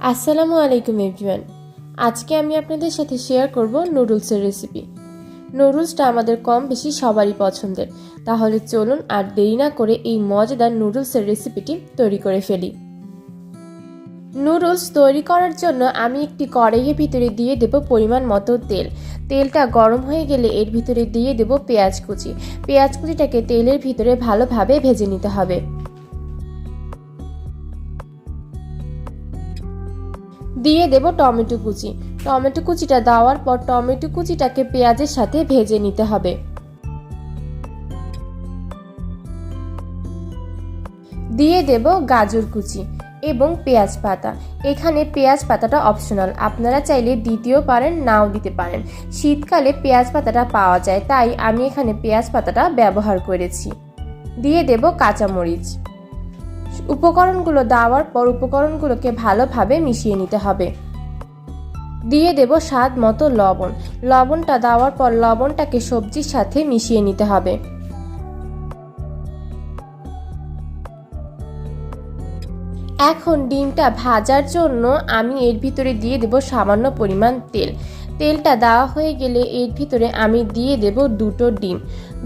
আসসালামু আলাইকুম এভরিওয়ান। আজকে আমি আপনাদের সাথে শেয়ার করব নুডলসের রেসিপি। নুডলসটা আমাদের কম বেশি সবারই পছন্দের, তাহলে চলুন আর দেরি না করে এই মজাদার নুডলসের রেসিপিটি তৈরি করে ফেলি। নুডলস তৈরি করার জন্য আমি একটি কড়াইয়ের ভিতরে দিয়ে দেব পরিমাণ মতো তেল। তেলটা গরম হয়ে গেলে এর ভিতরে দিয়ে দেব পেঁয়াজ কুচি। পেঁয়াজ কুচিটাকে তেলের ভিতরে ভালোভাবে ভেজে নিতে হবে। দিয়ে দেব টমেটো কুচি। টমেটো কুচিটা দেওয়ার পর টমেটো কুচিটাকে পেঁয়াজের সাথে ভেজে নিতে হবে। দিয়ে দেব গাজর কুচি এবং পেঁয়াজ পাতা। এখানে পেঁয়াজ পাতাটা অপশনাল, আপনারা চাইলে দিতেও পারেন, নাও দিতে পারেন। শীতকালে পেঁয়াজ পাতাটা পাওয়া যায়, তাই আমি এখানে পেঁয়াজ পাতাটা ব্যবহার করেছি। দিয়ে দেব কাঁচামরিচ। উপকরণগুলো দেওয়ার পর উপকরণগুলোকে ভালোভাবে মিশিয়ে নিতে হবে। দিয়ে দেব স্বাদ মতো লবণ। লবণটা দেওয়ার পর লবণটাকে সবজির সাথে মিশিয়ে নিতে হবে। এখন ডিমটা ভাজার জন্য আমি এর ভিতরে দিয়ে দেব সামান্য পরিমাণ তেল। তেলটা দেওয়া হয়ে গেলে এর ভিতরে আমি দিয়ে দেব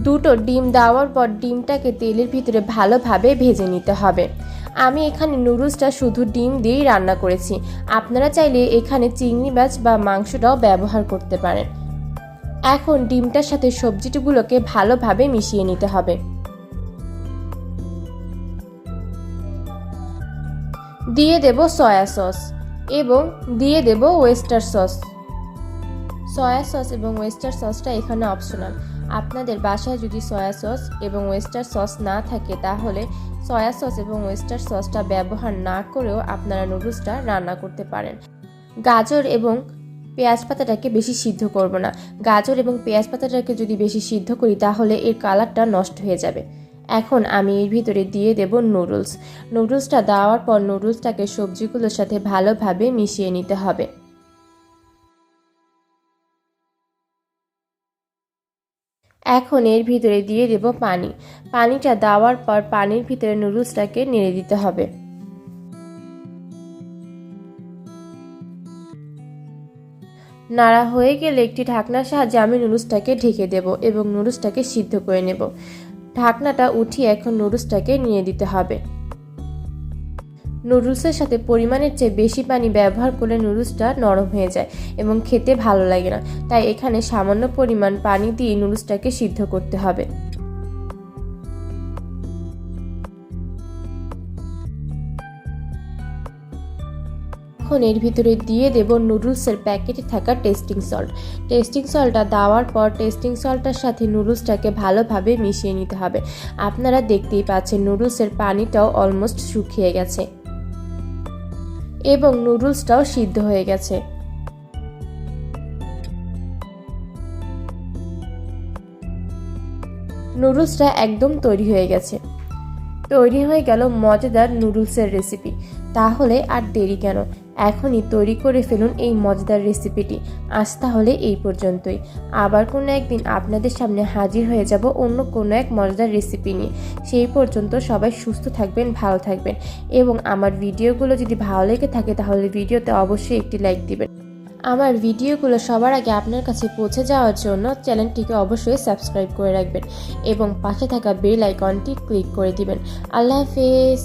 দুটো ডিম দেওয়ার পর ডিমটাকে তেলের ভিতরে ভালোভাবে ভেজে নিতে হবে। আমি এখানে নুডলসটা শুধু ডিম দিয়েই রান্না করেছি, আপনারা চাইলে এখানে চিংড়ি মাছ বা মাংসটাও ব্যবহার করতে পারেন। এখন ডিমটার সাথে সবজিগুলোকে ভালোভাবে মিশিয়ে নিতে হবে। দিয়ে দেব সয়া সস এবং দিয়ে দেব ওয়েস্টার সস। সয়া সস এবং ওয়েস্টার সসটা এখানে অপশনাল। আপনাদের বাসায় যদি সয়া সস এবং ওয়েস্টার সস না থাকে তাহলে সয়া সস এবং ওয়েস্টার সসটা ব্যবহার না করেও আপনারা নুডলসটা রান্না করতে পারেন। গাজর এবং পেঁয়াজ পাতাটাকে বেশি সিদ্ধ করব না। গাজর এবং পেঁয়াজ পাতাটাকে যদি বেশি সিদ্ধ করি তাহলে এর কালারটা নষ্ট হয়ে যাবে। এখন আমি এর ভিতরে দিয়ে দেব নুডলসটা দেওয়ার পর নুডলসটাকে সবজিগুলোর সাথে ভালোভাবে মিশিয়ে নিতে হবে। এখন এর ভিতরে দিয়ে দেব পানিটা দেওয়ার পর পানির ভিতরে নুডলসটাকে নেড়ে দিতে হবে। নাড়া হয়ে গেলে একটি ঢাকনার সাহায্যে আমি নুডলসটাকে ঢেকে দেব এবং নুডলসটাকে সিদ্ধ করে নেব। ঢাকনাটা উঠিয়ে এখন নুডলসটাকে নিয়ে দিতে হবে। নুডলসের সাথে পরিমাণের চেয়ে বেশি পানি ব্যবহার করলে নুডলসটা নরম হয়ে যায় এবং খেতে ভালো লাগে না, তাই এখানে সামান্য পরিমাণ পানি দিয়ে নুডলসটাকে সিদ্ধ করতে হবে। এখন এর ভিতরে দিয়ে দেব নুডলসের প্যাকেটে থাকা টেস্টিং সল্টটা দেওয়ার পর টেস্টিং সল্টটার সাথে নুডলসটাকে ভালোভাবে মিশিয়ে নিতে হবে। আপনারা দেখতেই পাচ্ছেন নুডলসের পানিটাও অলমোস্ট শুকিয়ে গেছে এবং নুডলসটাও সিদ্ধ হয়ে গেছে। নুডলসটা একদম তৈরি হয়ে গেছে। তৈরি হয়ে গেল মজাদার নুডলসের রেসিপি। তাহলে আর দেরি কেন, এখনই তৈরি করে ফেলুন এই মজাদার রেসিপিটি। আজ তাহলে এই পর্যন্তই। আবার কোনো একদিন আপনাদের সামনে হাজির হয়ে যাব অন্য কোনো এক মজাদার রেসিপি নিয়ে। সেই পর্যন্ত সবাই সুস্থ থাকবেন, ভালো থাকবেন এবং আমার ভিডিওগুলো যদি ভালো লেগে থাকে তাহলে ভিডিওতে অবশ্যই একটি লাইক দিবেন। আমার ভিডিওগুলো সবার আগে আপনার কাছে পৌঁছে যাওয়ার জন্য চ্যানেলটিকে অবশ্যই সাবস্ক্রাইব করে রাখবেন এবং পাশে থাকা বেল আইকনটি ক্লিক করে দিবেন। আল্লাহ হাফেজ।